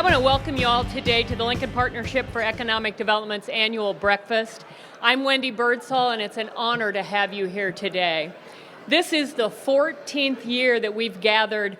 want to welcome you all today to the Lincoln Partnership for Economic Development's annual breakfast. I'm Wendy Birdsall, and it's an honor to have you here today. This is the 14th year that we've gathered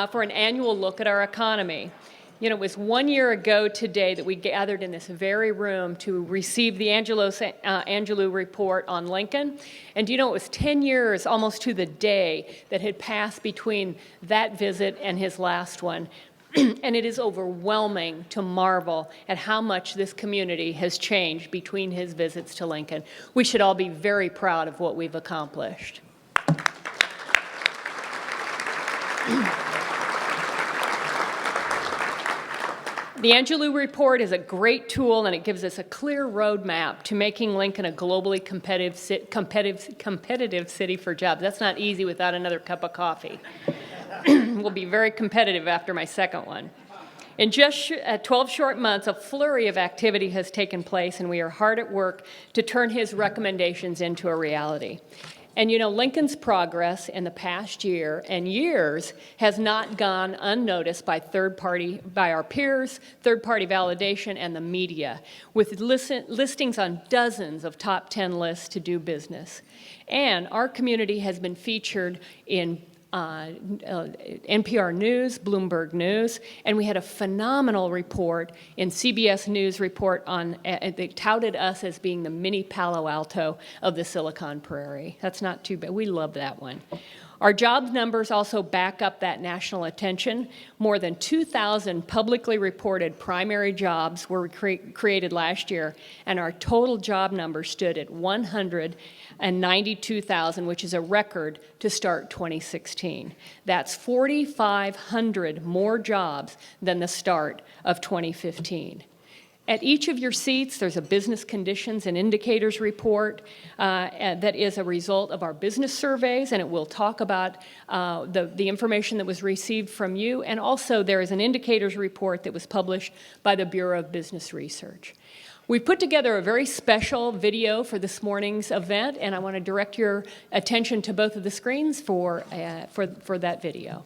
for an annual look at our economy. You know, it was 1 year ago today that we gathered in this very room to receive the Angelou report on Lincoln. And you know, it was 10 years, almost to the day, that had passed between that visit and his last one. And it is overwhelming to marvel at how much this community has changed between his visits to Lincoln. We should all be very proud of what we've accomplished. The Angelou report is a great tool, and it gives us a clear roadmap to making Lincoln a globally competitive city for jobs. That's not easy without another cup of coffee. We'll be very competitive after my second one. In just 12 short months, a flurry of activity has taken place, and we are hard at work to turn his recommendations into a reality. And you know, Lincoln's progress in the past year and years has not gone unnoticed by our peers, third-party validation, and the media, with listings on dozens of top 10 lists to do business. And our community has been featured in NPR News, Bloomberg News, and we had a phenomenal report in CBS News report on, they touted us as being the mini Palo Alto of the Silicon Prairie. That's not too bad. We love that one. Our jobs numbers also back up that national attention. More than 2,000 publicly reported primary jobs were created last year, and our total job number stood at 192,000, which is a record to start 2016. That's 4,500 more jobs than the start of 2015. At each of your seats, there's a business conditions and indicators report that is a result of our business surveys, and it will talk about the information that was received from you. And also, there is an indicators report that was published by the Bureau of Business Research. We put together a very special video for this morning's event, and I want to direct your attention to both of the screens for that video.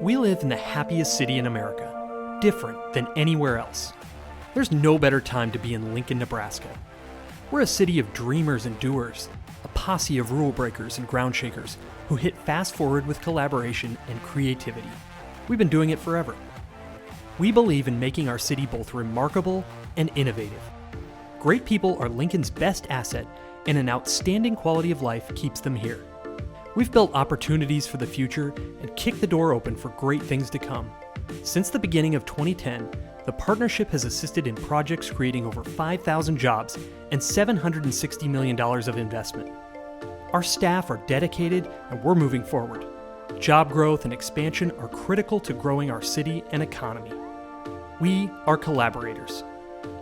We live in the happiest city in America, different than anywhere else. There's no better time to be in Lincoln, Nebraska. We're a city of dreamers and doers, a posse of rule breakers and ground shakers who hit fast forward with collaboration and creativity. We've been doing it forever. We believe in making our city both remarkable and innovative. Great people are Lincoln's best asset, and an outstanding quality of life keeps them here. We've built opportunities for the future and kicked the door open for great things to come. Since the beginning of 2010, the partnership has assisted in projects creating over 5,000 jobs and $760 million of investment. Our staff are dedicated, and we're moving forward. Job growth and expansion are critical to growing our city and economy. We are collaborators.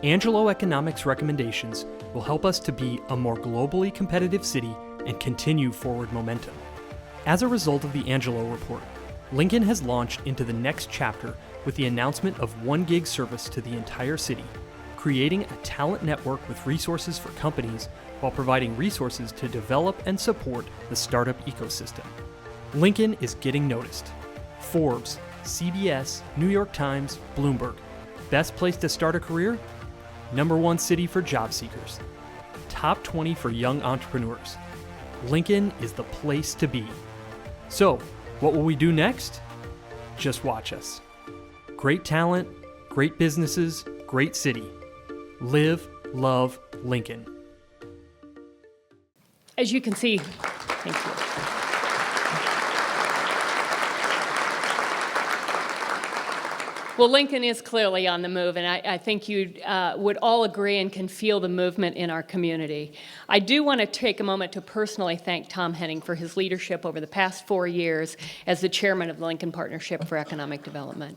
Angelo Economics recommendations will help us to be a more globally competitive city and continue forward momentum. As a result of the Angelo report, Lincoln has launched into the next chapter with the announcement of 1 gig service to the entire city, creating a talent network with resources for companies while providing resources to develop and support the startup ecosystem. Lincoln is getting noticed. Forbes, CBS, New York Times, Bloomberg. Best place to start a career? #1 city for job seekers. Top 20 for young entrepreneurs. Lincoln is the place to be. So, what will we do next? Just watch us. Great talent, great businesses, great city. Live, love, Lincoln. As you can see, thank you. Well, Lincoln is clearly on the move, and I think you would all agree and can feel the movement in our community. I do want to take a moment to personally thank Tom Henning for his leadership over the past 4 years as the chairman of the Lincoln Partnership for Economic Development.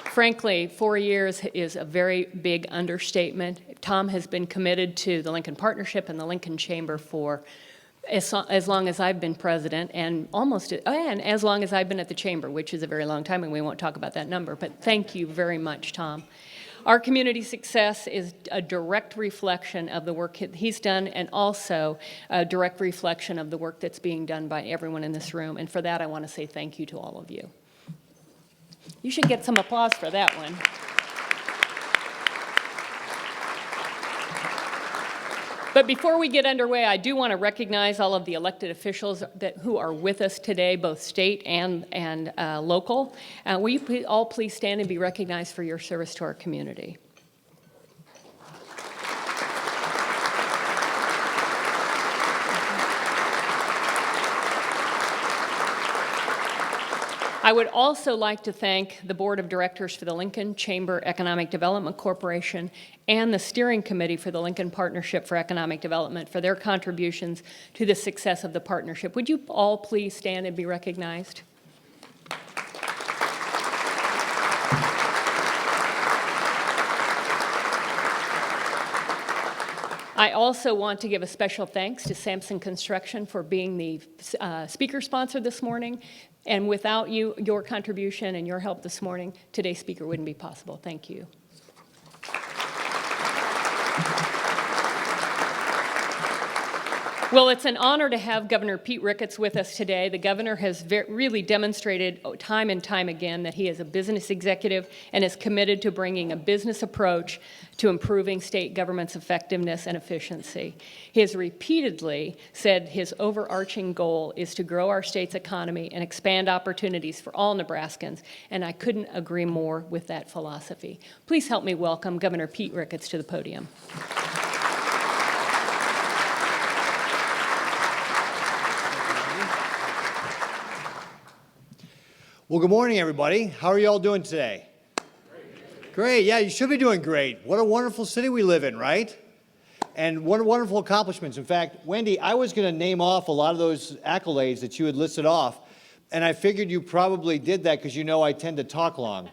Frankly, 4 years is a very big understatement. Tom has been committed to the Lincoln Partnership and the Lincoln Chamber for as long as I've been president, and as long as I've been at the chamber, which is a very long time, and we won't talk about that number, but thank you very much, Tom. Our community success is a direct reflection of the work he's done and also a direct reflection of the work that's being done by everyone in this room. And for that, I want to say thank you to all of you. You should get some applause for that one. But before we get underway, I do want to recognize all of the elected officials who are with us today, both state and local. Will you all please stand and be recognized for your service to our community? I would also like to thank the Board of Directors for the Lincoln Chamber Economic Development Corporation and the Steering Committee for the Lincoln Partnership for Economic Development for their contributions to the success of the partnership. Would you all please stand and be recognized? I also want to give a special thanks to Sampson Construction for being the speaker sponsor this morning. And without your contribution and your help this morning, today's speaker wouldn't be possible. Thank you. Well, it's an honor to have Governor Pete Ricketts with us today. The governor has really demonstrated time and time again that he is a business executive and is committed to bringing a business approach to improving state government's effectiveness and efficiency. He has repeatedly said his overarching goal is to grow our state's economy and expand opportunities for all Nebraskans, and I couldn't agree more with that philosophy. Please help me welcome Governor Pete Ricketts to the podium. Well, good morning, everybody. How are you all doing today? Great. Yeah, you should be doing great. What a wonderful city we live in, right? And what wonderful accomplishments. In fact, Wendy, I was going to name off a lot of those accolades that you had listed off, and I figured you probably did that because you know I tend to talk long.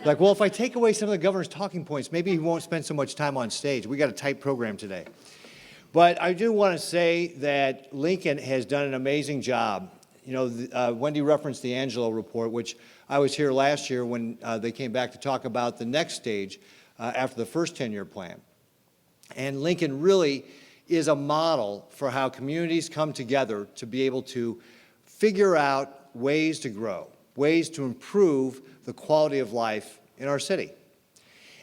Like, well, if I take away some of the governor's talking points, maybe he won't spend so much time on stage. We got a tight program today. But I do want to say that Lincoln has done an amazing job. You know, Wendy referenced the Angelo report, which I was here last year when they came back to talk about the next stage after the first 10-year plan. And Lincoln really is a model for how communities come together to be able to figure out ways to grow, ways to improve the quality of life in our city.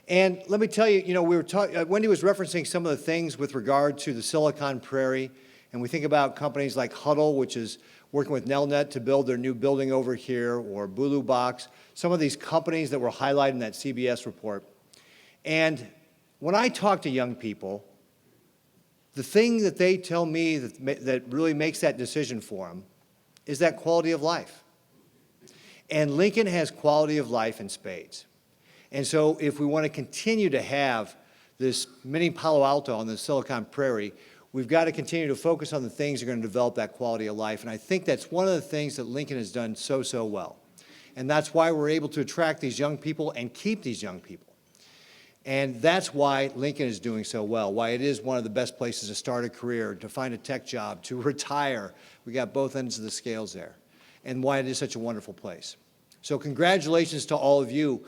And let me tell you, you know, Wendy was referencing some of the things with regard to the Silicon Prairie, and we think about companies like Huddle, which is working with Nelnet to build their new building over here, or Bulu Box, some of these companies that were highlighted in that CBS report. And when I talk to young people, the thing that they tell me that really makes that decision for them is that quality of life. And Lincoln has quality of life in spades. And so if we want to continue to have this mini Palo Alto on the Silicon Prairie, we've got to continue to focus on the things that are going to develop that quality of life. And I think that's one of the things that Lincoln has done so well. And that's why we're able to attract these young people and keep these young people. And that's why Lincoln is doing so well, why it is one of the best places to start a career, to find a tech job, to retire. We got both ends of the scales there. And why it is such a wonderful place. So congratulations to all of you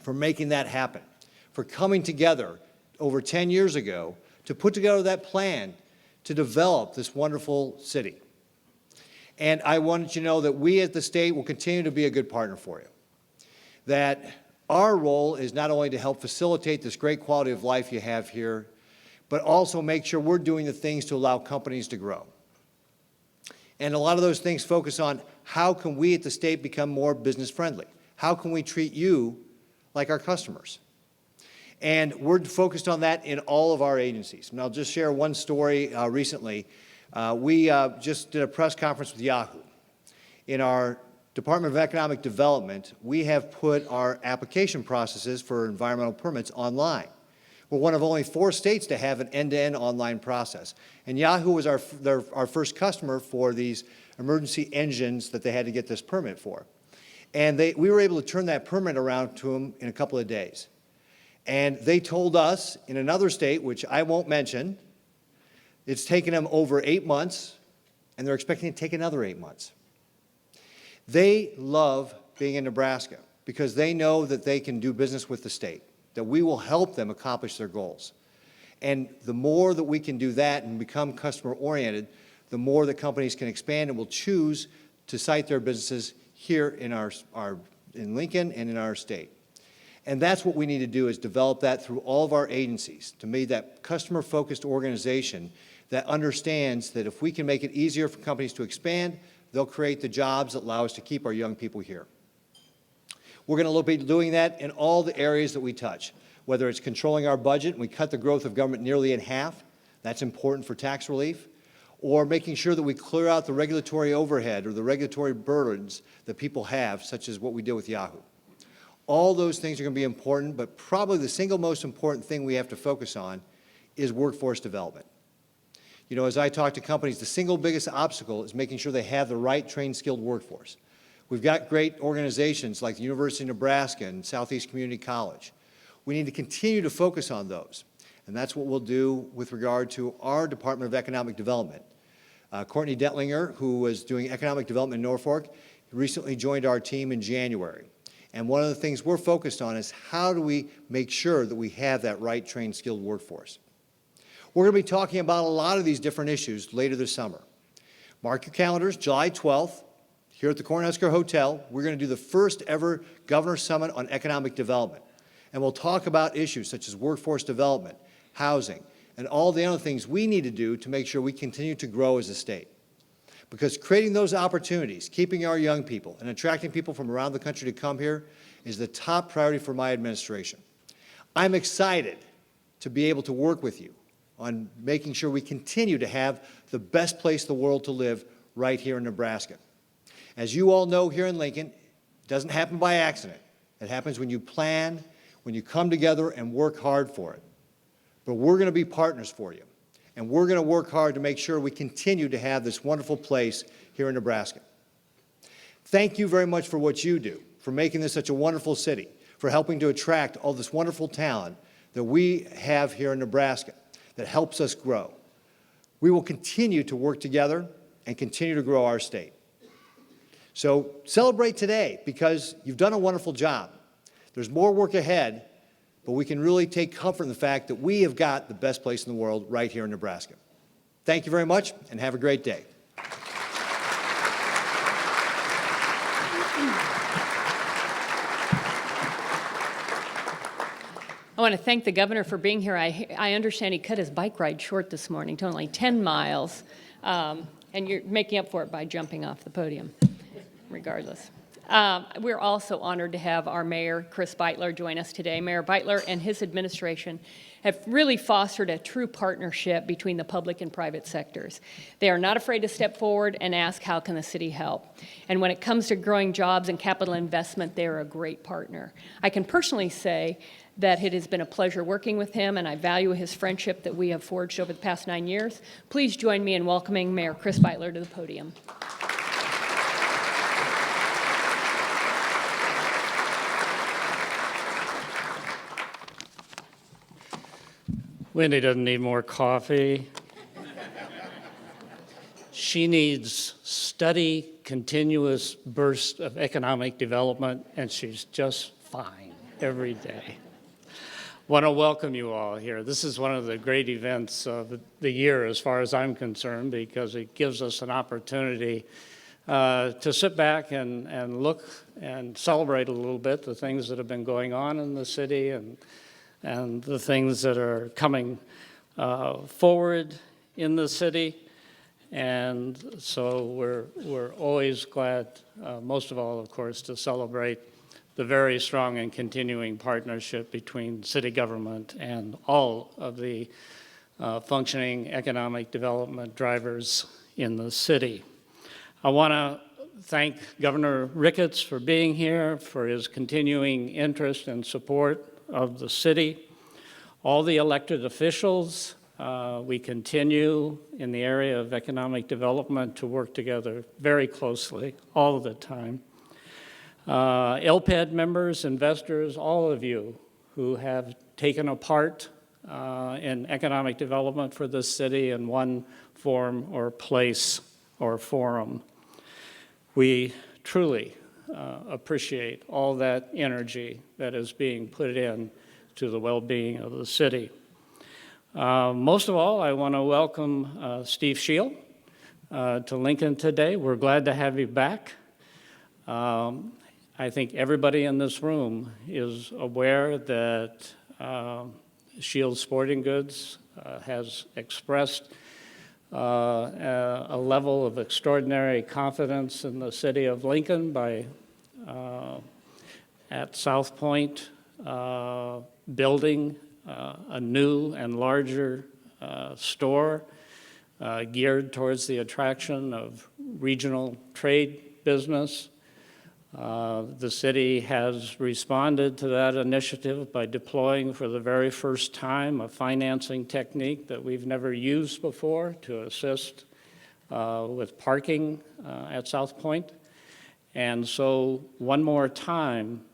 for making that happen, for coming together over 10 years ago to put together that plan to develop this wonderful city. And I wanted you to know that we at the state will continue to be a good partner for you. That our role is not only to help facilitate this great quality of life you have here, but also make sure we're doing the things to allow companies to grow. And a lot of those things focus on how can we at the state become more business friendly? How can we treat you like our customers? And we're focused on that in all of our agencies. And I'll just share one story recently. We just did a press conference with Yahoo. In our Department of Economic Development, we have put our application processes for environmental permits online. We're one of only 4 states to have an end-to-end online process. And Yahoo was our first customer for these emergency engines that they had to get this permit for. And we were able to turn that permit around to them in a couple of days. And they told us in another state, which I won't mention, it's taken them over 8 months, and they're expecting to take another 8 months. They love being in Nebraska because they know that they can do business with the state. that we will help them accomplish their goals. And the more that we can do that and become customer-oriented, the more that companies can expand and will choose to site their businesses here in in Lincoln and in our state. And that's what we need to do, is develop that through all of our agencies, to make that customer-focused organization that understands that if we can make it easier for companies to expand, they'll create the jobs that allow us to keep our young people here. We're going to be doing that in all the areas that we touch, whether it's controlling our budget, and we cut the growth of government nearly in half. That's important for tax relief. Or making sure that we clear out the regulatory overhead or the regulatory burdens that people have, such as what we did with Yahoo. All those things are going to be important, but probably the single most important thing we have to focus on is workforce development. You know, as I talk to companies, the single biggest obstacle is making sure they have the right trained, skilled workforce. We've got great organizations like the University of Nebraska and Southeast Community College. We need to continue to focus on those, and that's what we'll do with regard to our Department of Economic Development. Courtney Detlinger, who was doing economic development in Norfolk, recently joined our team in January. And one of the things we're focused on is how do we make sure that we have that right trained, skilled workforce. We're going to be talking about a lot of these different issues later this summer. Mark your calendars, July 12th, here at the Cornhusker Hotel, we're going to do the first ever Governor's Summit on Economic Development. And we'll talk about issues such as workforce development, housing, and all the other things we need to do to make sure we continue to grow as a state. Because creating those opportunities, keeping our young people, and attracting people from around the country to come here is the top priority for my administration. I'm excited to be able to work with you on making sure we continue to have the best place in the world to live right here in Nebraska. As you all know, here in Lincoln, it doesn't happen by accident. It happens when you plan, when you come together and work hard for it. But we're going to be partners for you. And we're going to work hard to make sure we continue to have this wonderful place here in Nebraska. Thank you very much for what you do, for making this such a wonderful city, for helping to attract all this wonderful talent that we have here in Nebraska that helps us grow. We will continue to work together and continue to grow our state. So celebrate today, because you've done a wonderful job. There's more work ahead, but we can really take comfort in the fact that we have got the best place in the world right here in Nebraska. Thank you very much, and have a great day. I want to thank the governor for being here. I understand he cut his bike ride short this morning to only 10 miles, and you're making up for it by jumping off the podium, regardless. We're also honored to have our mayor, Chris Beitler, join us today. Mayor Beitler and his administration have really fostered a true partnership between the public and private sectors. They are not afraid to step forward and ask, how can the city help? And when it comes to growing jobs and capital investment, they're a great partner. I can personally say that it has been a pleasure working with him, and I value his friendship that we have forged over the past 9 years. Please join me in welcoming Mayor Chris Beitler to the podium. Wendy doesn't need more coffee. She needs steady, continuous bursts of economic development, and she's just fine every day. Want to welcome you all here. This is one of the great events of the year as far as I'm concerned, because it gives us an opportunity to sit back and look and celebrate a little bit the things that have been going on in the city and the things that are coming forward in the city. And so we're always glad, most of all, of course, to celebrate the very strong and continuing partnership between city government and all of the functioning economic development drivers in the city. I want to thank Governor Ricketts for being here, for his continuing interest and support of the city. All the elected officials, we continue in the area of economic development to work together very closely all the time. LPED members, investors, all of you who have taken a part in economic development for this city in one form or place or forum. We truly appreciate all that energy that is being put in to the well-being of the city. Most of all, I want to welcome Steve Shield to Lincoln today. We're glad to have you back. I think everybody in this room is aware that Shield Sporting Goods has expressed a level of extraordinary confidence in the city of Lincoln by at South Point building a new and larger store geared towards the attraction of regional trade business. The city has responded to that initiative by deploying for the very first time a financing technique that we've never used before to assist with parking at South Point. And so one more time,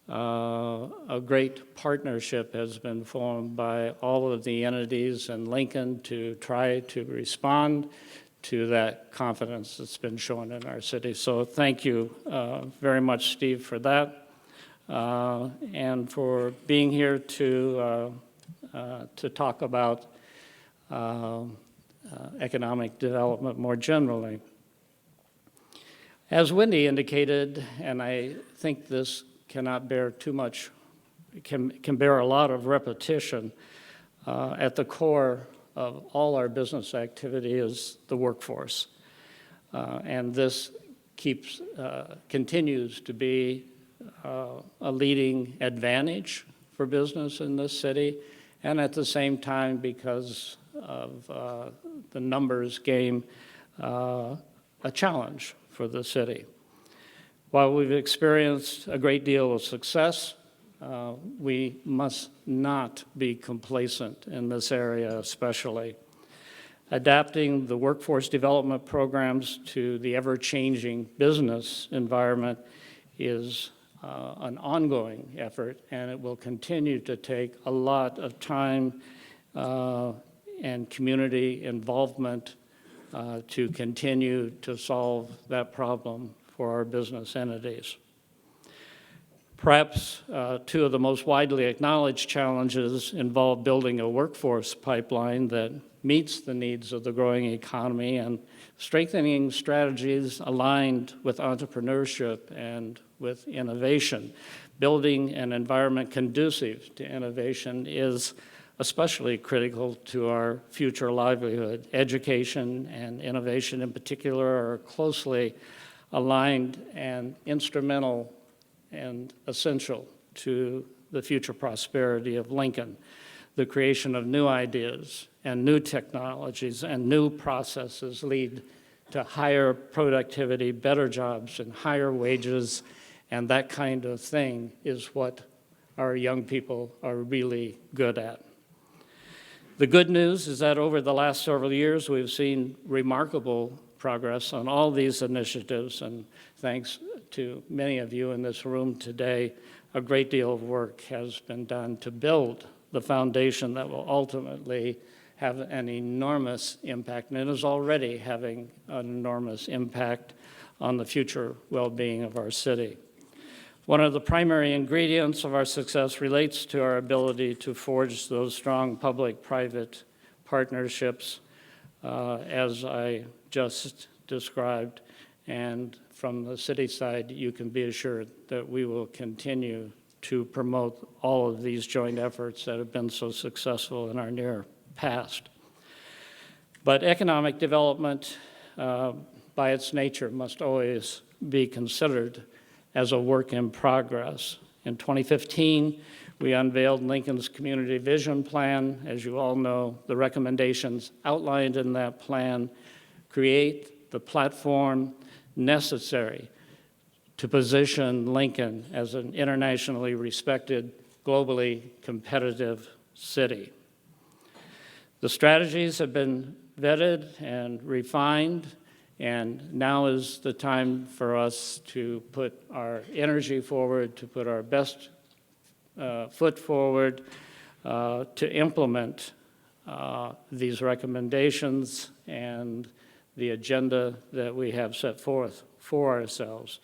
a great partnership has been formed by all of the entities in Lincoln to try to respond to that confidence that's been shown in our city. So thank you very much, Steve, for that, and for being here to talk about economic development more generally. As Wendy indicated, and I think this cannot bear too much, can bear a lot of repetition, at the core of all our business activity is the workforce. And this continues to be a leading advantage for business in this city, and at the same time, because of the numbers game, a challenge for the city. While we've experienced a great deal of success, we must not be complacent in this area especially. Adapting the workforce development programs to the ever-changing business environment is an ongoing effort, and it will continue to take a lot of time and community involvement to continue to solve that problem for our business entities. Perhaps two of the most widely acknowledged challenges involve building a workforce pipeline that meets the needs of the growing economy and strengthening strategies aligned with entrepreneurship and with innovation. Building an environment conducive to innovation is especially critical to our future livelihood. Education and innovation in particular are closely aligned and instrumental and essential to the future prosperity of Lincoln. The creation of new ideas and new technologies and new processes lead to higher productivity, better jobs, and higher wages, and that kind of thing is what our young people are really good at. The good news is that over the last several years, we've seen remarkable progress on all these initiatives, and thanks to many of you in this room today, a great deal of work has been done to build the foundation that will ultimately have an enormous impact, and it is already having an enormous impact on the future well-being of our city. One of the primary ingredients of our success relates to our ability to forge those strong public-private partnerships, as I just described, and from the city side, you can be assured that we will continue to promote all of these joint efforts that have been so successful in our near past. But economic development, by its nature, must always be considered as a work in progress. In 2015, we unveiled Lincoln's Community Vision Plan. As you all know, the recommendations outlined in that plan create the platform necessary to position Lincoln as an internationally respected, globally competitive city. The strategies have been vetted and refined, and now is the time for us to put our energy forward, to put our best foot forward, to implement these recommendations and the agenda that we have set forth for ourselves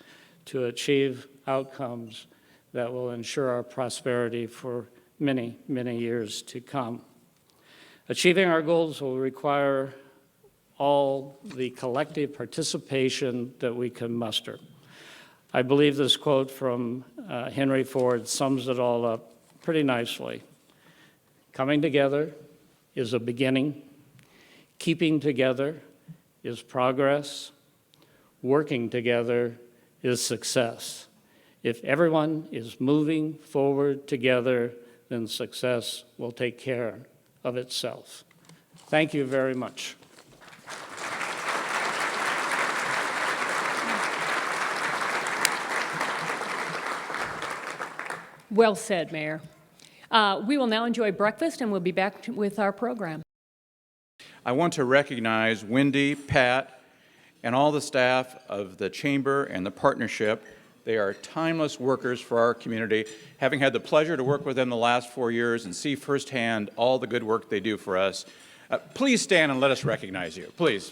to achieve outcomes that will ensure our prosperity for many, many years to come. Achieving our goals will require all the collective participation that we can muster. I believe this quote from Henry Ford sums it all up pretty nicely. Coming together is a beginning. Keeping together is progress. Working together is success. If everyone is moving forward together, then success will take care of itself. Thank you very much. Well said, Mayor. We will now enjoy breakfast, and we'll be back with our program. I want to recognize Wendy, Pat, and all the staff of the Chamber and the partnership. They are timeless workers for our community. Having had the pleasure to work with them the last 4 years and see firsthand all the good work they do for us, please stand and let us recognize you, please.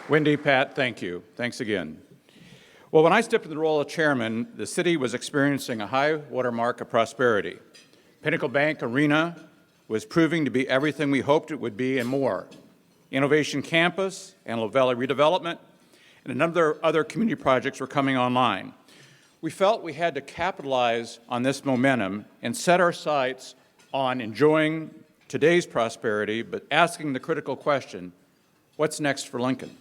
Wendy, Pat, thank you. Thanks again. Well, when I stepped into the role of chairman, the city was experiencing a high watermark of prosperity. Pinnacle Bank Arena was proving to be everything we hoped it would be and more. Innovation Campus, Antelope Valley redevelopment, and a number of other community projects were coming online. We felt we had to capitalize on this momentum and set our sights on enjoying today's prosperity, but asking the critical question, what's next for Lincoln?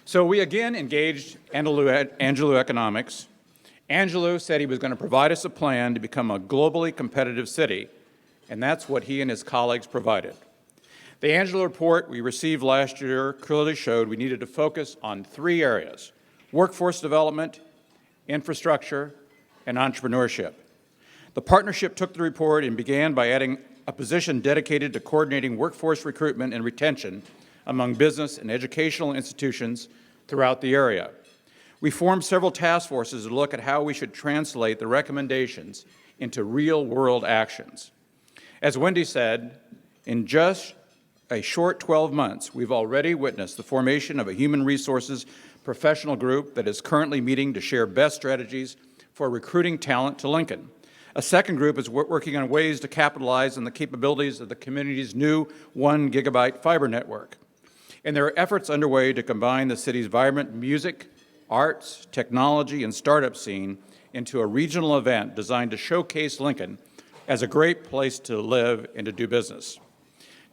So we again engaged Angelou Economics. Angelou said he was going to provide us a plan to become a globally competitive city, and that's what he and his colleagues provided. The Angelou report we received last year clearly showed we needed to focus on 3 areas: workforce development, infrastructure, and entrepreneurship. The partnership took the report and began by adding a position dedicated to coordinating workforce recruitment and retention among business and educational institutions throughout the area. We formed several task forces to look at how we should translate the recommendations into real-world actions. As Wendy said, in just a short 12 months, we've already witnessed the formation of a human resources professional group that is currently meeting to share best strategies for recruiting talent to Lincoln. A second group is working on ways to capitalize on the capabilities of the community's new 1 gigabit fiber network. And there are efforts underway to combine the city's vibrant music, arts, technology, and startup scene into a regional event designed to showcase Lincoln as a great place to live and to do business.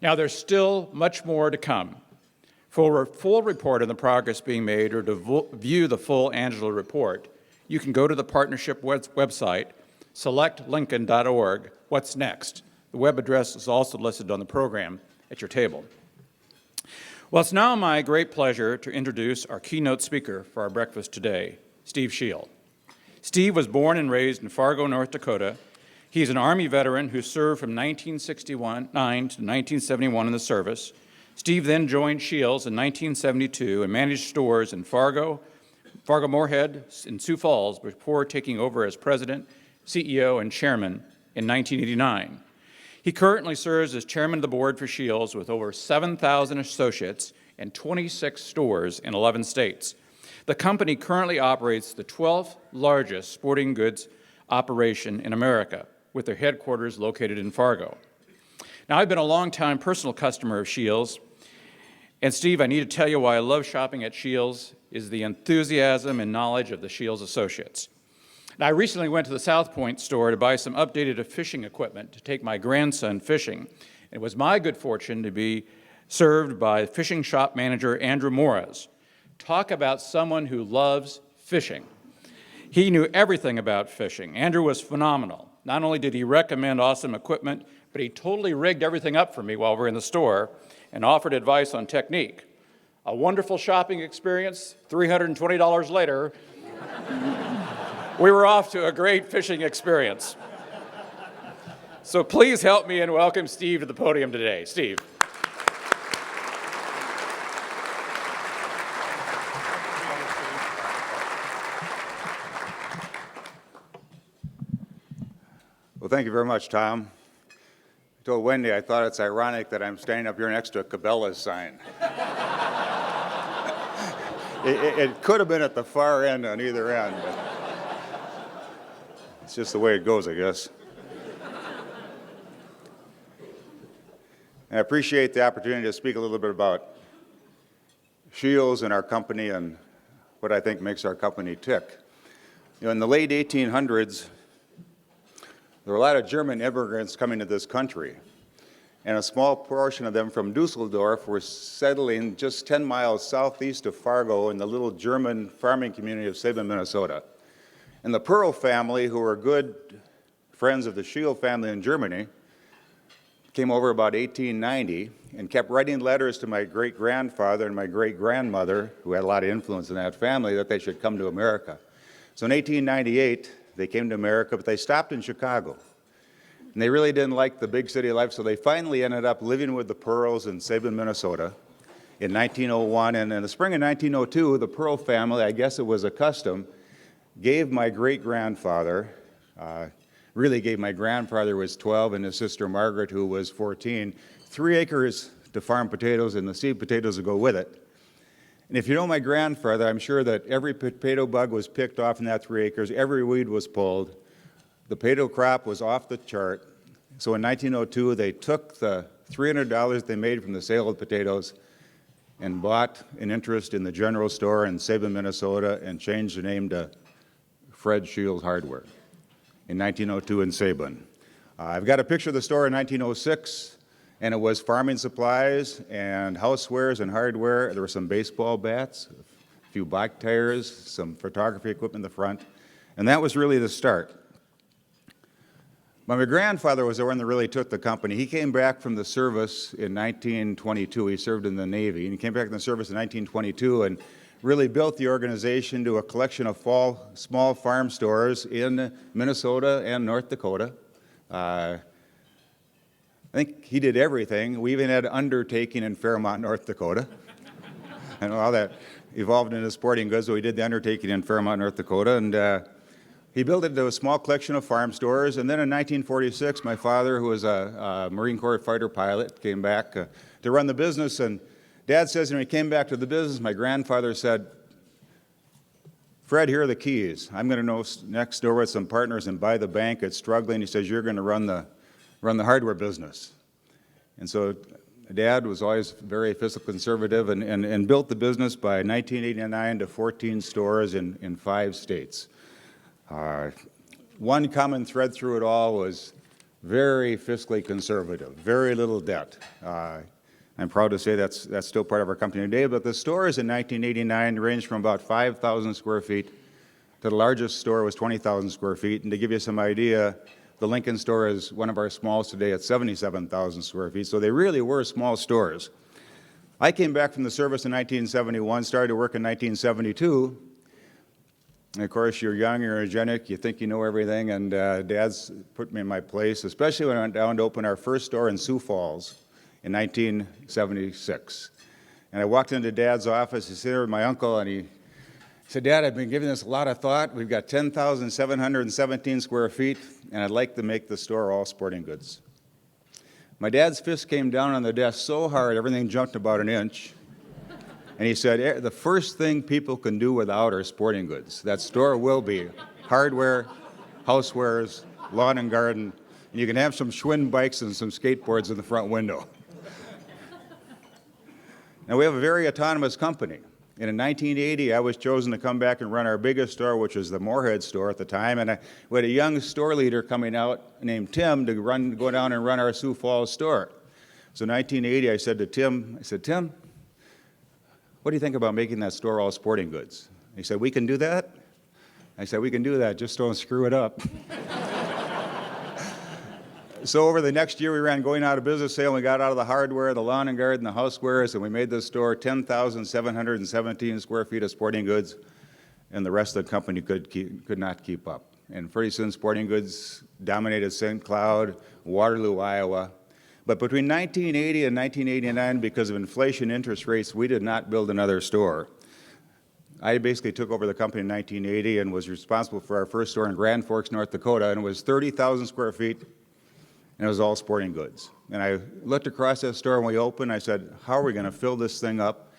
Now, there's still much more to come. For a full report on the progress being made or to view the full Angelou report, you can go to the partnership website, selectlincoln.org. What's next? The web address is also listed on the program at your table. Well, it's now my great pleasure to introduce our keynote speaker for our breakfast today, Steve Shield. Steve was born and raised in Fargo, North Dakota. He's an Army veteran who served from 1969 to 1971 in the service. Steve then joined Shields in 1972 and managed stores in Fargo, Moorhead, and Sioux Falls before taking over as president, CEO, and chairman in 1989. He currently serves as chairman of the board for Shields with over 7,000 associates and 26 stores in 11 states. The company currently operates the 12th largest sporting goods operation in America, with their headquarters located in Fargo. Now, I've been a long-time personal customer of Shields, and Steve, I need to tell you why I love shopping at Shields is the enthusiasm and knowledge of the Shields associates. Now, I recently went to the South Point store to buy some updated fishing equipment to take my grandson fishing. It was my good fortune to be served by fishing shop manager Andrew Morris. Talk about someone who loves fishing. He knew everything about fishing. Andrew was phenomenal. Not only did he recommend awesome equipment, but he totally rigged everything up for me while we were in the store and offered advice on technique. A wonderful shopping experience. $320 later, we were off to a great fishing experience. So please help me and welcome Steve to the podium today. Steve. Well, thank you very much, Tom. I told Wendy I thought it's ironic that I'm standing up here next to a Cabela's sign. It could have been at the far end on either end, but it's just the way it goes, I guess. I appreciate the opportunity to speak a little bit about Shields and our company and what I think makes our company tick. In the late 1800s, there were a lot of German immigrants coming to this country, and a small portion of them from Dusseldorf were settling just 10 miles southeast of Fargo in the little German farming community of Sabin, Minnesota. And the Pearl family, who were good friends of the Shield family in Germany, came over about 1890 and kept writing letters to my great-grandfather and my great-grandmother, who had a lot of influence in that family, that they should come to America. So in 1898, they came to America, but they stopped in Chicago. And they really didn't like the big city life, so they finally ended up living with the Pearls in Sabin, Minnesota in 1901. And in the spring of 1902, the Pearl family, I guess it was a custom, gave my great-grandfather, really gave my grandfather, who was 12, and his sister Margaret, who was 14, 3 acres to farm potatoes and the seed potatoes to go with it. And if you know my grandfather, I'm sure that every potato bug was picked off in that 3 acres, every weed was pulled, the potato crop was off the chart. So in 1902, they took the $300 they made from the sale of potatoes and bought an interest in the general store in Sabin, Minnesota, and changed the name to Fred Shields Hardware in 1902 in Sabin. I've got a picture of the store in 1906, and it was farming supplies and housewares and hardware. There were some baseball bats, a few bike tires, some photography equipment in the front, and that was really the start. My grandfather was the one that really took the company. He came back from the service in 1922. He served in the Navy, and he came back from the service in 1922 and really built the organization to a collection of small farm stores in Minnesota and North Dakota. I think he did everything. We even had undertaking in Fairmont, North Dakota. And all that evolved into sporting goods, so we did the undertaking in Fairmont, North Dakota. And he built it to a small collection of farm stores. And then in 1946, my father, who was a Marine Corps fighter pilot, came back to run the business. And Dad says when he came back to the business, my grandfather said, "Fred, here are the keys. I'm going to go next door with some partners and buy the bank. It's struggling." He says, "You're going to run the hardware business." And so Dad was always very fiscal conservative and built the business by 1989 to 14 stores in 5 states. One common thread through it all was very fiscally conservative, very little debt. I'm proud to say that's still part of our company today, but the stores in 1989 ranged from about 5,000 square feet to the largest store was 20,000 square feet. And to give you some idea, the Lincoln store is one of our smallest today at 77,000 square feet, so they really were small stores. I came back from the service in 1971, started to work in 1972, and of course you're young, you're energetic, you think you know everything, and Dad's put me in my place, especially when I went down to open our first store in Sioux Falls in 1976. And I walked into Dad's office, he sat there with my uncle, and he said, "Dad, I've been giving this a lot of thought. We've got 10,717 square feet, and I'd like to make the store all sporting goods." My dad's fist came down on the desk so hard, everything jumped about an inch. And he said, "The first thing people can do without are sporting goods. That store will be hardware, housewares, lawn and garden, and you can have some Schwinn bikes and some skateboards in the front window." Now, we have a very autonomous company. And in 1980, I was chosen to come back and run our biggest store, which was the Moorhead store at the time. And we had a young store leader coming out named Tim to go down and run our Sioux Falls store. So in 1980, I said to Tim, "Tim, what do you think about making that store all sporting goods?" He said, "We can do that?" I said, "We can do that, just don't screw it up." So over the next year, we ran going out of business sale, and we got out of the hardware, the lawn and garden, the housewares, and we made this store 10,717 square feet of sporting goods, and the rest of the company could not keep up. And pretty soon, sporting goods dominated St. Cloud, Waterloo, Iowa. But between 1980 and 1989, because of inflation interest rates, we did not build another store. I basically took over the company in 1980 and was responsible for our first store in Grand Forks, North Dakota, and it was 30,000 square feet, and it was all sporting goods. And I looked across that store when we opened. I said, "How are we going to fill this thing up?"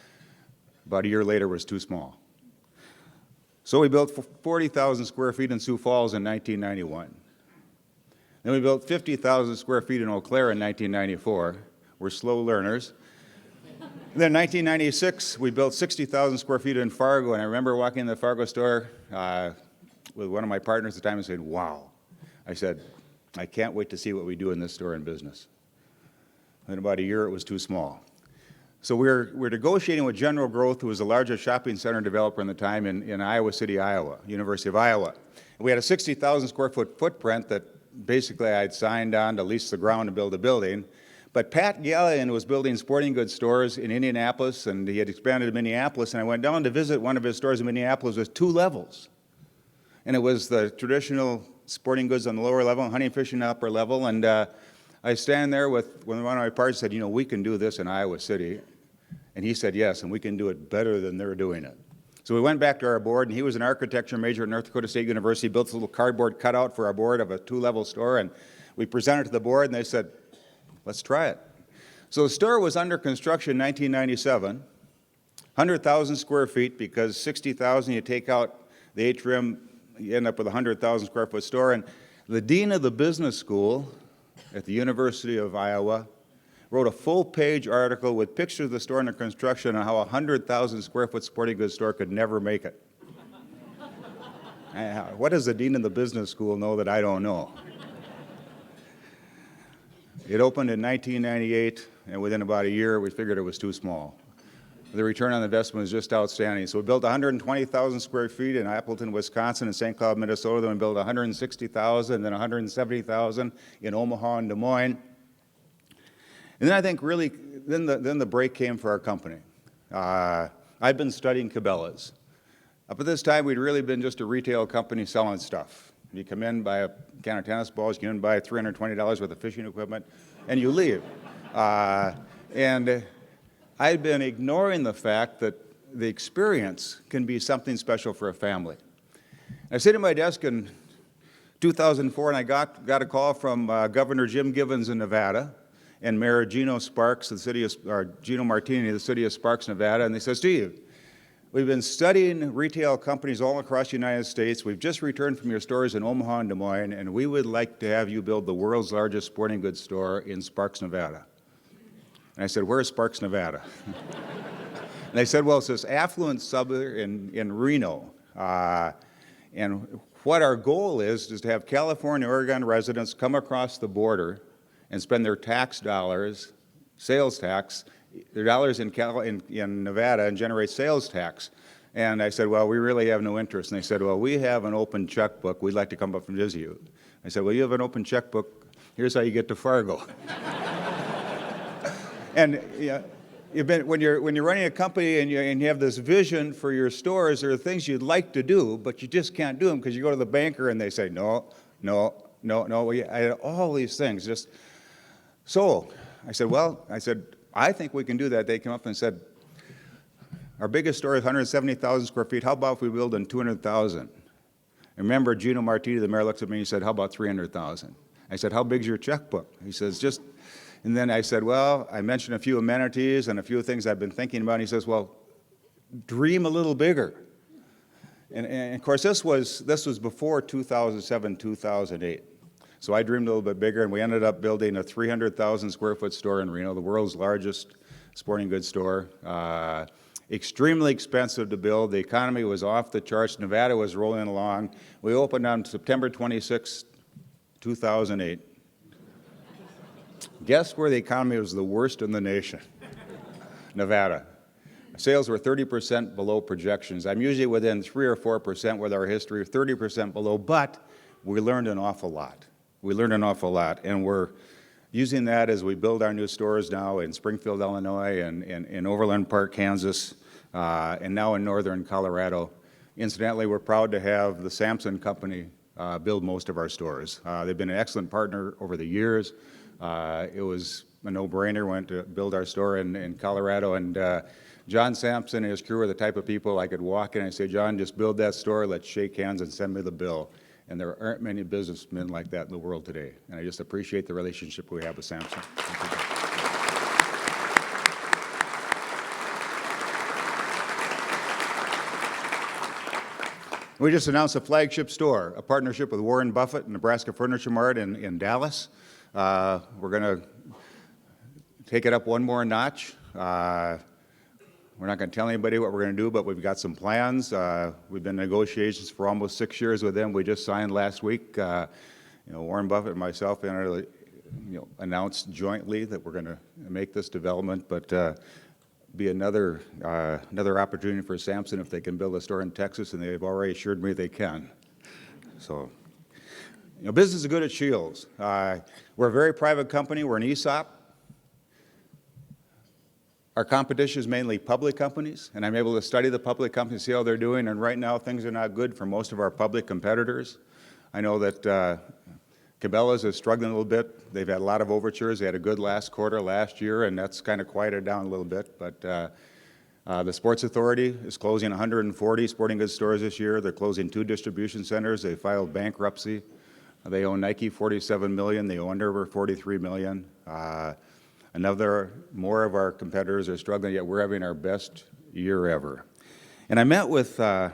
About a year later, it was too small. So we built 40,000 square feet in Sioux Falls in 1991. Then we built 50,000 square feet in Eau Claire in 1994. We're slow learners. And then in 1996, we built 60,000 square feet in Fargo, and I remember walking in the Fargo store with one of my partners at the time and saying, wow. I said, I can't wait to see what we do in this store in business. In about a year, it was too small. So we're negotiating with General Growth, who was the largest shopping center developer in the time in Iowa City, Iowa, University of Iowa. And we had a 60,000 square foot footprint that basically I'd signed on to lease the ground to build a building. But Pat Gallion was building sporting goods stores in Indianapolis, and he had expanded to Minneapolis, and I went down to visit one of his stores in Minneapolis with 2 levels. And it was the traditional sporting goods on the lower level, hunting and fishing on the upper level, and I stand there with one of my partners said, you know, we can do this in Iowa City. And he said, yes, and we can do it better than they're doing it. So we went back to our board, and he was an architecture major at North Dakota State University, built a little cardboard cutout for our board of a 2-level store, and we presented to the board, and they said, let's try it. So the store was under construction in 1997, 100,000 square feet, because 60,000, you take out the atrium, you end up with a 100,000 square foot store. And the dean of the business school at the University of Iowa wrote a full-page article with pictures of the store under construction on how a 100,000 square foot sporting goods store could never make it. What does the dean of the business school know that I don't know? It opened in 1998, and within about a year, we figured it was too small. The return on investment was just outstanding. So we built 120,000 square feet in Appleton, Wisconsin, and St. Cloud, Minnesota. Then we built 160,000, then 170,000 in Omaha and Des Moines. And then I think really, then the break came for our company. I'd been studying Cabela's. Up at this time, we'd really been just a retail company selling stuff. You come in, buy a can of tennis balls, you come in, buy $320 worth of fishing equipment, and you leave. And I'd been ignoring the fact that the experience can be something special for a family. I sit at my desk in 2004, and I got a call from Governor Jim Givens in Nevada, and Mayor Gino Sparks, Gino Martini, the city of Sparks, Nevada, and they said, Steve, we've been studying retail companies all across the United States. We've just returned from your stores in Omaha and Des Moines, and we would like to have you build the world's largest sporting goods store in Sparks, Nevada. And I said, where's Sparks, Nevada? And they said, well, it's this affluent suburb in Reno. And what our goal is to have California, Oregon residents come across the border and spend their tax dollars, sales tax, their dollars in Nevada and generate sales tax. And I said, well, we really have no interest. And they said, well, we have an open checkbook. We'd like to come up and visit you. I said, well, you have an open checkbook. Here's how you get to Fargo. And when you're running a company and you have this vision for your stores, there are things you'd like to do, but you just can't do them because you go to the banker and they say, no. I had all these things. So I said, I think we can do that. They came up and said, our biggest store is 170,000 square feet. How about if we build in 200,000? And remember, Gino Martini, the mayor, looked at me and he said, how about 300,000? I said, how big's your checkbook? He says, and then I said, well, I mentioned a few amenities and a few things I've been thinking about. And he says, well, dream a little bigger. And of course, this was before 2007, 2008. So I dreamed a little bit bigger, and we ended up building a 300,000 square foot store in Reno, the world's largest sporting goods store. Extremely expensive to build. The economy was off the charts. Nevada was rolling along. We opened on September 26, 2008. Guess where the economy was the worst in the nation? Nevada. Sales were 30% below projections. I'm usually within 3 or 4% with our history, 30% below, but we learned an awful lot. And we're using that as we build our new stores now in Springfield, Illinois, and in Overland Park, Kansas, and now in northern Colorado. Incidentally, we're proud to have the Samson Company build most of our stores. They've been an excellent partner over the years. It was a no-brainer. We went to build our store in Colorado, and John Sampson and his crew are the type of people I could walk in and say, John, just build that store, let's shake hands and send me the bill. And there aren't many businessmen like that in the world today. And I just appreciate the relationship we have with Samson. We just announced a flagship store, a partnership with Warren Buffett and Nebraska Furniture Mart in Dallas. We're going to take it up one more notch. We're not going to tell anybody what we're going to do, but we've got some plans. We've been in negotiations for almost 6 years with them. We just signed last week. Warren Buffett and myself announced jointly that we're going to make this development, but be another opportunity for Sampson if they can build a store in Texas, and they've already assured me they can. So, business is good at Shields. We're a very private company. We're an ESOP. Our competition is mainly public companies, and I'm able to study the public companies, see how they're doing, and right now things are not good for most of our public competitors. I know that Cabela's is struggling a little bit. They've had a lot of overtures. They had a good last quarter last year, and that's kind of quieted down a little bit. But the Sports Authority is closing 140 sporting goods stores this year. They're closing 2 distribution centers. They filed bankruptcy. They own Nike $47 million. They own Under Armour $43 million. More of our competitors are struggling, yet we're having our best year ever. And I met with the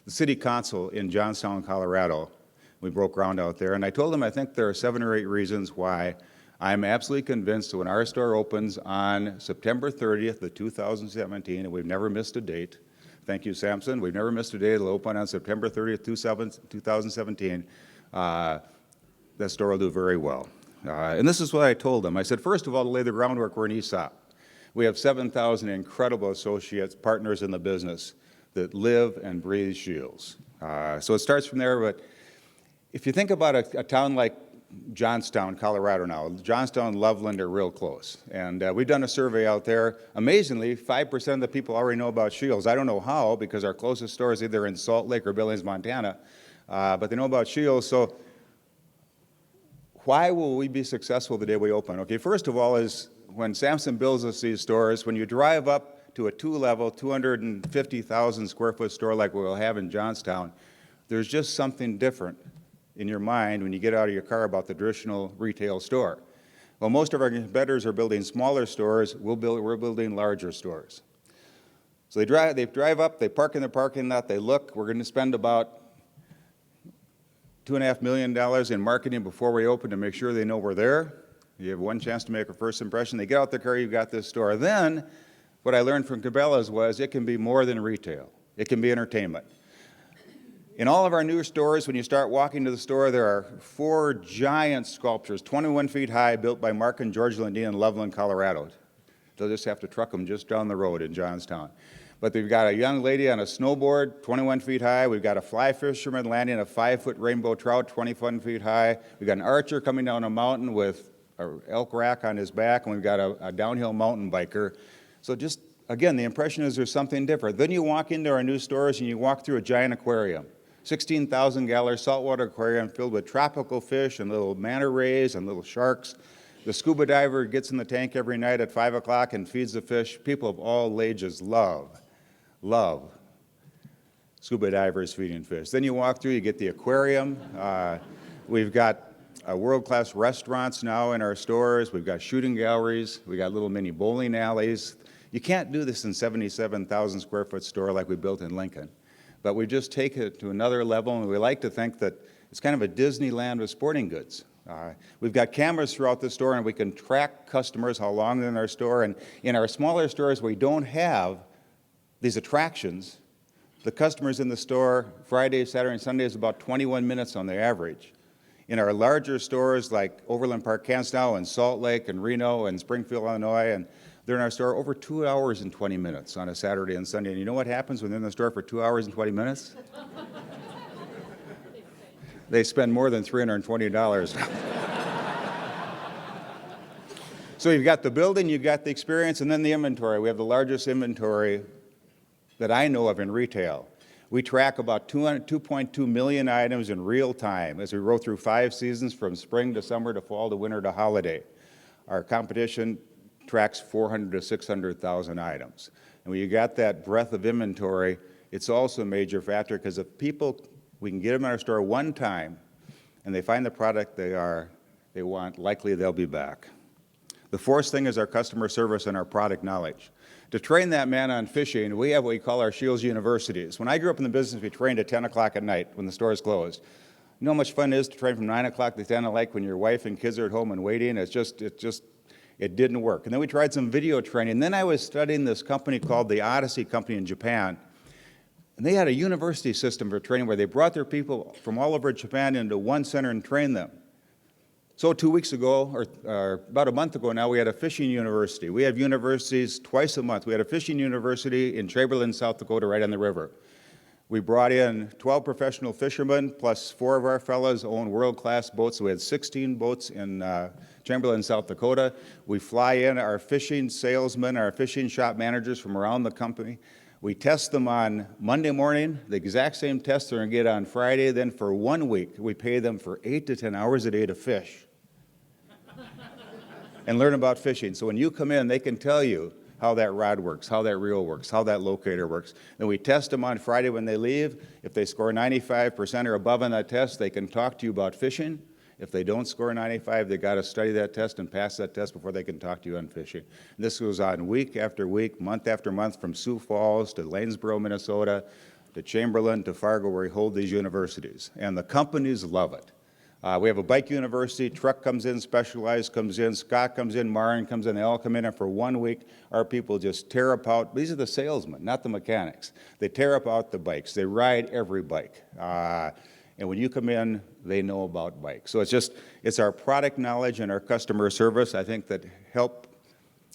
city council in Johnstown, Colorado. We broke ground out there, and I told them I think there are 7 or 8 reasons why I'm absolutely convinced that when our store opens on September 30th of 2017, and we've never missed a date, thank you, Sampson, we've never missed a date, it'll open on September 30th, 2017, that store will do very well. And this is what I told them. I said, first of all, to lay the groundwork, we're an ESOP. We have 7,000 incredible associates, partners in the business that live and breathe Shields. So it starts from there, but if you think about a town like Johnstown, Colorado now, Johnstown and Loveland are real close. And we've done a survey out there. Amazingly, 5% of the people already know about Shields. I don't know how, because our closest store is either in Salt Lake or Billings, Montana, but they know about Shields. So why will we be successful the day we open? Okay, first of all is when Sampson builds us these stores, when you drive up to a 2-level, 250,000 square foot store like we'll have in Johnstown, there's just something different in your mind when you get out of your car about the traditional retail store. Well, most of our competitors are building smaller stores. We're building larger stores. So they drive up, they park in the parking lot, they look. We're going to spend about $2.5 million in marketing before we open to make sure they know we're there. You have one chance to make a first impression. They get out the car, you've got this store. Then, what I learned from Cabela's was it can be more than retail. It can be entertainment. In all of our new stores, when you start walking to the store, there are 4 giant sculptures, 21 feet high, built by Mark and George Lundin in Loveland, Colorado. They'll just have to truck them just down the road in Johnstown. But they've got a young lady on a snowboard, 21 feet high. We've got a fly fisherman landing a 5-foot rainbow trout, 21 feet high. We've got an archer coming down a mountain with an elk rack on his back, and we've got a downhill mountain biker. So just, again, the impression is there's something different. Then you walk into our new stores and you walk through a giant aquarium, 16,000-gallon saltwater aquarium filled with tropical fish and little manta rays and little sharks. The scuba diver gets in the tank every night at 5 o'clock and feeds the fish. People of all ages love scuba divers feeding fish. Then you walk through, you get the aquarium. We've got world-class restaurants now in our stores. We've got shooting galleries. We've got little mini bowling alleys. You can't do this in 77,000 square foot store like we built in Lincoln. But we just take it to another level, and we like to think that it's kind of a Disneyland of sporting goods. We've got cameras throughout the store, and we can track customers, how long they're in our store. And in our smaller stores, we don't have these attractions. The customers in the store, Friday, Saturday, and Sunday, is about 21 minutes on the average. In our larger stores like Overland Park, Kansas now, and Salt Lake, and Reno, and Springfield, Illinois, and they're in our store over 2 hours and 20 minutes on a Saturday and Sunday. And you know what happens when they're in the store for 2 hours and 20 minutes? They spend more than $320. So you've got the building, you've got the experience, and then the inventory. We have the largest inventory that I know of in retail. We track about 2.2 million items in real time as we roll through 5 seasons from spring to summer to fall to winter to holiday. Our competition tracks 400 to 600,000 items. And when you got that breadth of inventory, it's also a major factor because if people, we can get them in our store one time and they find the product they want, likely they'll be back. The fourth thing is our customer service and our product knowledge. To train that man on fishing, we have what we call our Shields Universities. When I grew up in the business, we trained at 10 o'clock at night when the stores closed. You know how much fun it is to train from 9 o'clock to 10 o'clock when your wife and kids are at home and waiting? It didn't work. And then we tried some video training. And then I was studying this company called the Odyssey Company in Japan. And they had a university system for training where they brought their people from all over Japan into one center and trained them. So 2 weeks ago, or about a month ago now, we had a fishing university. We have universities twice a month. We had a fishing university in Chamberlain, South Dakota, right on the river. We brought in 12 professional fishermen, plus 4 of our fellows own world-class boats. So we had 16 boats in Chamberlain, South Dakota. We fly in our fishing salesmen, our fishing shop managers from around the company. We test them on Monday morning, the exact same test they're going to get on Friday. Then for 1 week, we pay them for 8 to 10 hours a day to fish and learn about fishing. So when you come in, they can tell you how that rod works, how that reel works, how that locator works. Then we test them on Friday when they leave. If they score 95% or above on that test, they can talk to you about fishing. If they don't score 95, they got to study that test and pass that test before they can talk to you on fishing. And this goes on week after week, month after month, from Sioux Falls to Lanesboro, Minnesota, to Chamberlain to Fargo, where we hold these universities. And the companies love it. We have a bike university, truck comes in, Specialized comes in, Scott comes in, Marin comes in, they all come in, and for 1 week, our people just tear apart. These are the salesmen, not the mechanics. They tear apart the bikes. They ride every bike. And when you come in, they know about bikes. So it's our product knowledge and our customer service, I think, that help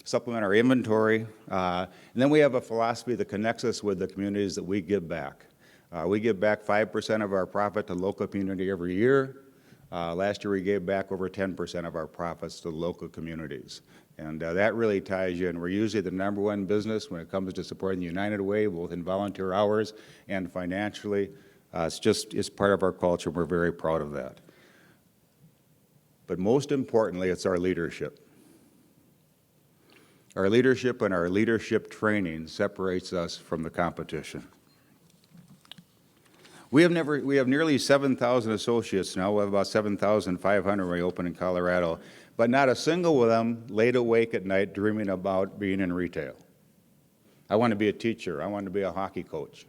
supplement our inventory. And then we have a philosophy that connects us with the communities that we give back. We give back 5% of our profit to the local community every year. Last year we gave back over 10% of our profits to local communities. And that really ties you in. We're usually the #1 business when it comes to supporting the United Way, both in volunteer hours and financially. It's part of our culture. We're very proud of that. But most importantly, it's our leadership. Our leadership and our leadership training separates us from the competition. We have nearly 7,000 associates now. We have about 7,500 when we opened in Colorado, but not a single one of them laid awake at night dreaming about being in retail. I want to be a teacher. I want to be a hockey coach.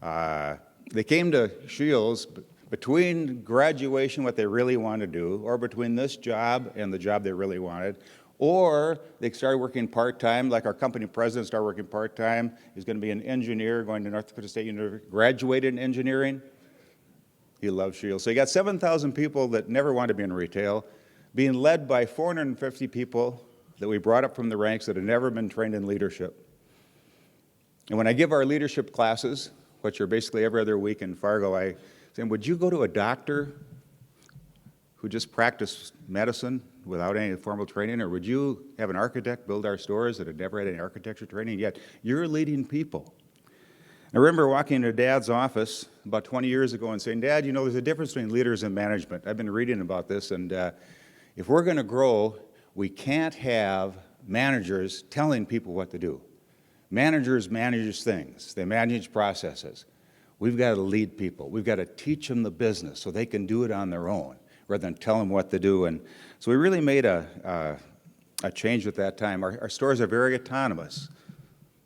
They came to Shields between graduation, what they really wanted to do, or between this job and the job they really wanted, or they started working part-time, like our company president started working part-time. He's going to be an engineer going to North Dakota State University, graduated in engineering. He loves Shields. So you got 7,000 people that never wanted to be in retail, being led by 450 people that we brought up from the ranks that had never been trained in leadership. And when I give our leadership classes, which are basically every other week in Fargo, I say, would you go to a doctor who just practiced medicine without any formal training, or would you have an architect build our stores that had never had any architecture training? Yet you're leading people. I remember walking into Dad's office about 20 years ago and saying, Dad, you know, there's a difference between leaders and management. I've been reading about this, and if we're going to grow, we can't have managers telling people what to do. Managers manage things. They manage processes. We've got to lead people. We've got to teach them the business so they can do it on their own rather than tell them what to do. And so we really made a change at that time. Our stores are very autonomous.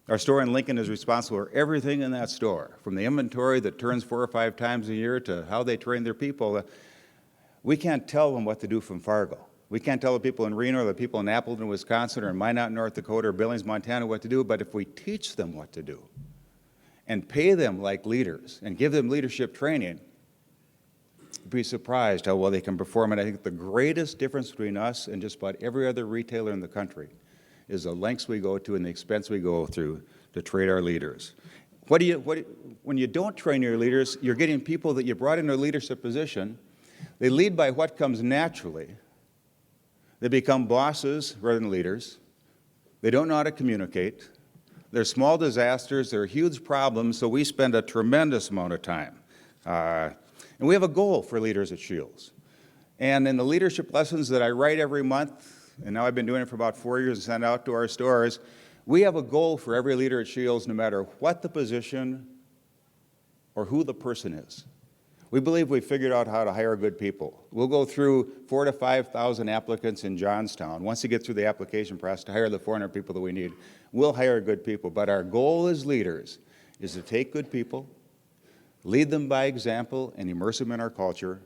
Our store in Lincoln is responsible for everything in that store, from the inventory that turns 4 or 5 times a year to how they train their people. We can't tell them what to do from Fargo. We can't tell the people in Reno or the people in Appleton, Wisconsin, or in Minot, North Dakota, or Billings, Montana what to do, but if we teach them what to do and pay them like leaders and give them leadership training, you'd be surprised how well they can perform. And I think the greatest difference between us and just about every other retailer in the country is the lengths we go to and the expense we go through to train our leaders. When you don't train your leaders, you're getting people that you brought into a leadership position. They lead by what comes naturally. They become bosses rather than leaders. They don't know how to communicate. They're small disasters. They're huge problems, so we spend a tremendous amount of time. And we have a goal for leaders at Shields. And in the leadership lessons that I write every month, and now I've been doing it for about 4 years and send out to our stores, we have a goal for every leader at Shields, no matter what the position or who the person is. We believe we've figured out how to hire good people. We'll go through 4,000 to 5,000 applicants in Johnstown. Once you get through the application process to hire the 400 people that we need, we'll hire good people. But our goal as leaders is to take good people, lead them by example, and immerse them in our culture,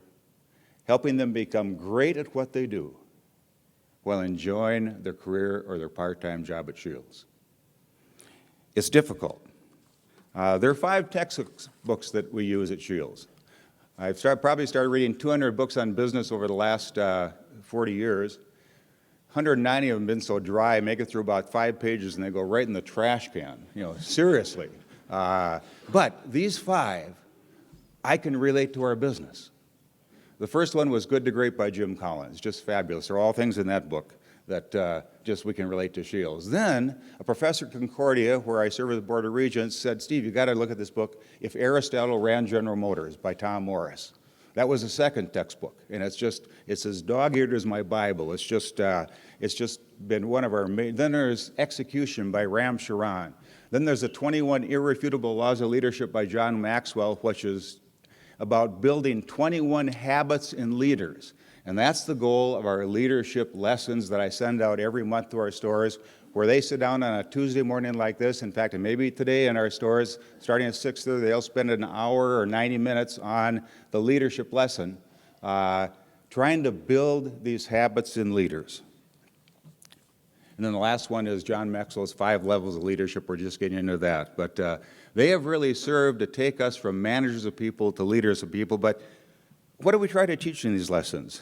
helping them become great at what they do while enjoying their career or their part-time job at Shields. It's difficult. There are 5 textbooks that we use at Shields. I've probably started reading 200 books on business over the last 40 years. 190 of them have been so dry, I make it through about 5 pages and they go right in the trash can, seriously. But these 5, I can relate to our business. The first one was Good to Great by Jim Collins, just fabulous. There are all things in that book that just we can relate to Shields. Then a professor at Concordia, where I serve as the Board of Regents, said, Steve, you got to look at this book, If Aristotle Ran General Motors by Tom Morris. That was the second textbook, and it's as dog-eared as my Bible. It's just been one of our main. Then there's Execution by Ram Charan. Then there's the 21 Irrefutable Laws of Leadership by John Maxwell, which is about building 21 habits in leaders. And that's the goal of our leadership lessons that I send out every month to our stores, where they sit down on a Tuesday morning like this. In fact, and maybe today in our stores, starting at 6:30, they'll spend an hour or 90 minutes on the leadership lesson, trying to build these habits in leaders. And then the last one is John Maxwell's 5 Levels of Leadership. We're just getting into that. But they have really served to take us from managers of people to leaders of people. But what do we try to teach in these lessons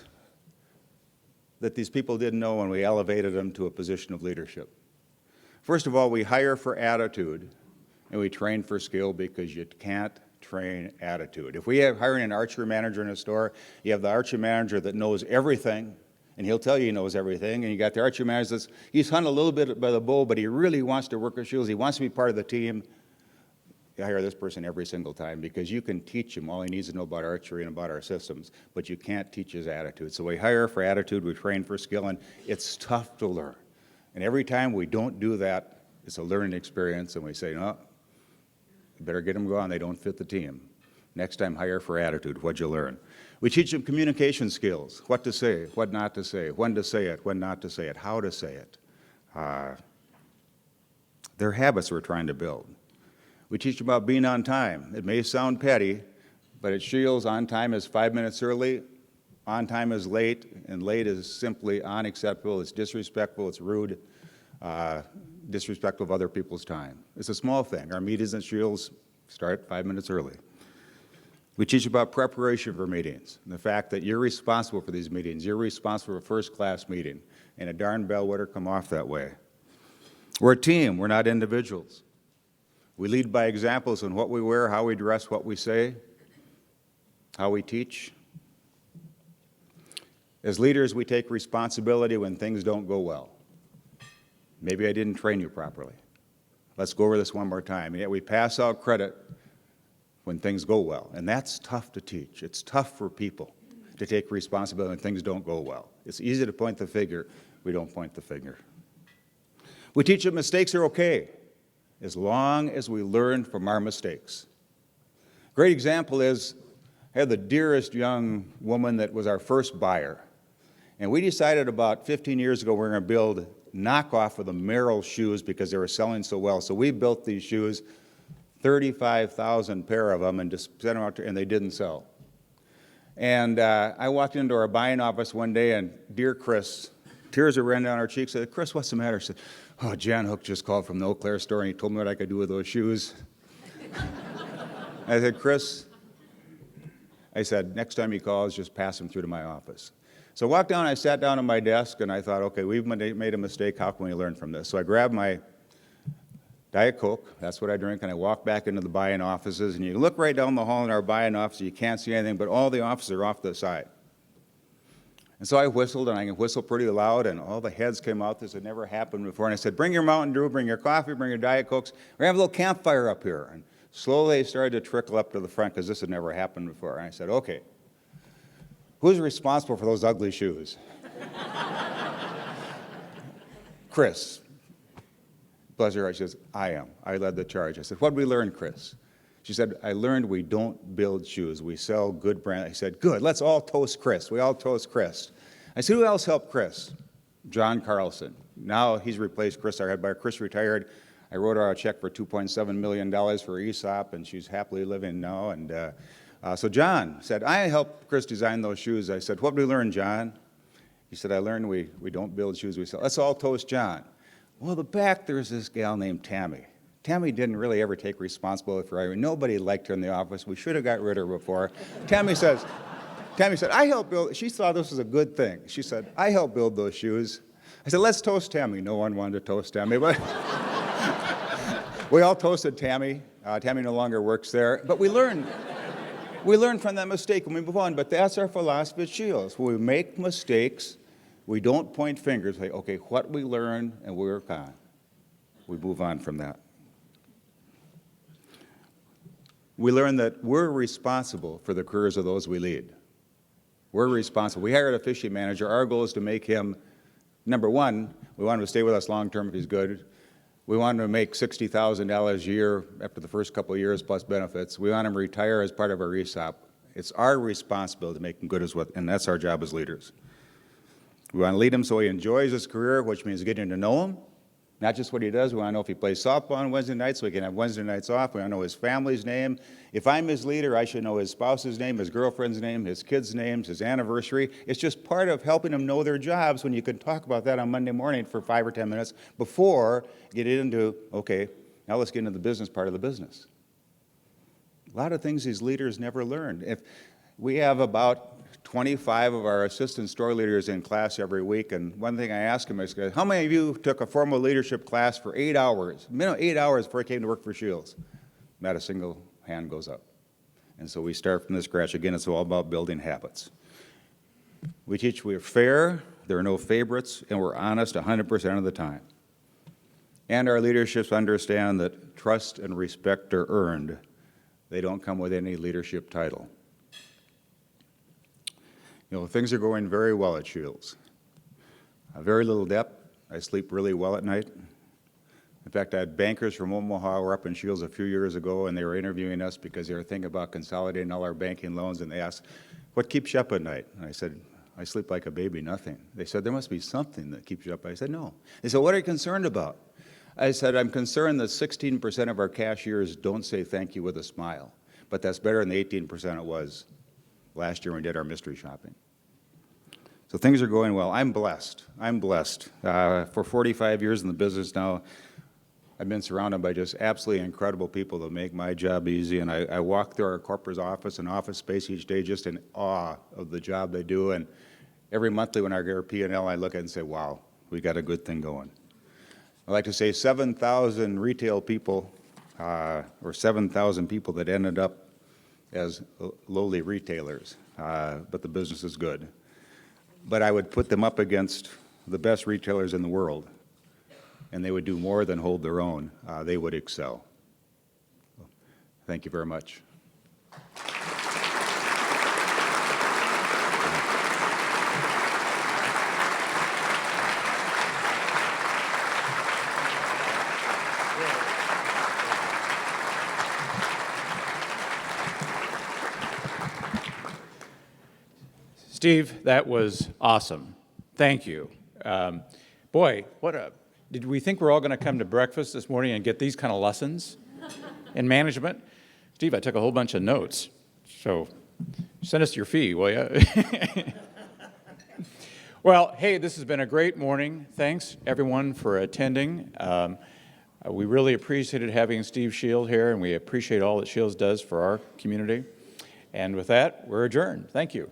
that these people didn't know when we elevated them to a position of leadership? First of all, we hire for attitude, and we train for skill, because you can't train attitude. If we have hiring an archery manager in a store, you have the archery manager that knows everything, and he'll tell you he knows everything, and you got the archery manager he's hung a little bit by the bow, but he really wants to work with Shields. He wants to be part of the team. You hire this person every single time, because you can teach him all he needs to know about archery and about our systems, but you can't teach his attitude. So we hire for attitude, we train for skill, and it's tough to learn. And every time we don't do that, it's a learning experience, and we say, no, you better get them gone. They don't fit the team. Next time, hire for attitude. What'd you learn? We teach them communication skills, what to say, what not to say, when to say it, when not to say it, how to say it. They're habits we're trying to build. We teach them about being on time. It may sound petty, but at Shields, on time is 5 minutes early, on time is late, and late is simply unacceptable. It's disrespectful, it's rude, disrespectful of other people's time. It's a small thing. Our meetings at Shields start 5 minutes early. We teach about preparation for meetings, and the fact that you're responsible for these meetings. You're responsible for a first-class meeting, and a darn bellwether come off that way. We're a team. We're not individuals. We lead by examples in what we wear, how we dress, what we say, how we teach. As leaders, we take responsibility when things don't go well. Maybe I didn't train you properly. Let's go over this one more time. And yet we pass out credit when things go well, and that's tough to teach. It's tough for people to take responsibility when things don't go well. It's easy to point the finger. We don't point the finger. We teach that mistakes are okay, as long as we learn from our mistakes. Great example is, I had the dearest young woman that was our first buyer. And we decided about 15 years ago we were going to build knockoff of the Merrill shoes because they were selling so well. So we built these shoes, 35,000 pair of them, and just sent them out, and they didn't sell. And I walked into our buying office one day, and dear Chris, tears are running down our cheeks. I said, Chris, what's the matter? I said, oh, Jan Hook just called from the Eau Claire store, and he told me what I could do with those shoes. I said, Chris, I said, next time he calls, just pass him through to my office. So I walked down, I sat down at my desk, and I thought, okay, we've made a mistake. How can we learn from this? So I grabbed my Diet Coke, that's what I drink, and I walked back into the buying offices, and you look right down the hall in our buying office, you can't see anything, but all the offices are off to the side. And so I whistled, and I can whistle pretty loud, and all the heads came out. This had never happened before. And I said, bring your Mountain Dew, bring your coffee, bring your Diet Cokes. We're going to have a little campfire up here. And slowly they started to trickle up to the front because this had never happened before. And I said, okay, who's responsible for those ugly shoes? Chris. Bless her heart, she says, I am. I led the charge. I said, what did we learn, Chris? She said, I learned we don't build shoes. We sell good brand. I said, good, let's all toast Chris. We all toast Chris. I said, who else helped Chris? John Carlson. Now he's replaced Chris, our head buyer. Chris retired. I wrote her a check for $2.7 million for ESOP, and she's happily living now. And so John said, I helped Chris design those shoes. I said, what did we learn, John? He said, I learned we don't build shoes, we sell. Let's all toast John. Well, the back, there's this gal named Tammy. Tammy didn't really ever take responsibility for hiring. Nobody liked her in the office. We should have got rid of her before. Tammy said, I helped build, she thought this was a good thing. She said, I helped build those shoes. I said, let's toast Tammy. No one wanted to toast Tammy, but we all toasted Tammy. Tammy no longer works there, but we learned from that mistake and we move on. But that's our philosophy at Shields. When we make mistakes, we don't point fingers, say, okay, what we learn and we work on. We move on from that. We learn that we're responsible for the careers of those we lead. We're responsible. We hired a fishing manager. Our goal is to make him, number one, we want him to stay with us long term if he's good. We want him to make $60,000 a year after the first couple of years plus benefits. We want him to retire as part of our ESOP. It's our responsibility to make him good as what, and that's our job as leaders. We want to lead him so he enjoys his career, which means getting to know him, not just what he does. We want to know if he plays softball on Wednesday nights so we can have Wednesday nights off. We want to know his family's name. If I'm his leader, I should know his spouse's name, his girlfriend's name, his kids' names, his anniversary. It's just part of helping them know their jobs when you can talk about that on Monday morning for 5 or 10 minutes before getting into, okay, now let's get into the business part of the business. A lot of things these leaders never learned. If we have about 25 of our assistant store leaders in class every week, and one thing I ask them is, how many of you took a formal leadership class for 8 hours, minimum 8 hours before you came to work for Shields? Not a single hand goes up. And so we start from the scratch. Again, it's all about building habits. We teach we're fair, there are no favorites, and we're honest 100% of the time. And our leaderships understand that trust and respect are earned. They don't come with any leadership title. You know, things are going very well at Shields. Very little debt. I sleep really well at night. In fact, I had bankers from Omaha who were up in Shields a few years ago, and they were interviewing us because they were thinking about consolidating all our banking loans, and they asked, what keeps you up at night? And I said, I sleep like a baby, nothing. They said, there must be something that keeps you up. I said, no. They said, what are you concerned about? I said, I'm concerned that 16% of our cashiers don't say thank you with a smile, but that's better than the 18% it was last year when we did our mystery shopping. So things are going well. I'm blessed. I'm blessed. For 45 years in the business now, I've been surrounded by just absolutely incredible people that make my job easy, and I walk through our corporate office and office space each day just in awe of the job they do, and every monthly when I get our P&L, I look at it and say, wow, we got a good thing going. I like to say 7,000 retail people, or 7,000 people that ended up as lowly retailers, but the business is good. But I would put them up against the best retailers in the world, and they would do more than hold their own. They would excel. Thank you very much. Steve, that was awesome. Thank you. Boy, did we think we're all going to come to breakfast this morning and get these kind of lessons in management? Steve, I took a whole bunch of notes, so send us your fee, will you? Well, hey, this has been a great morning. Thanks, everyone, for attending. We really appreciated having Steve Shield here, and we appreciate all that Shields does for our community. And with that, we're adjourned. Thank you.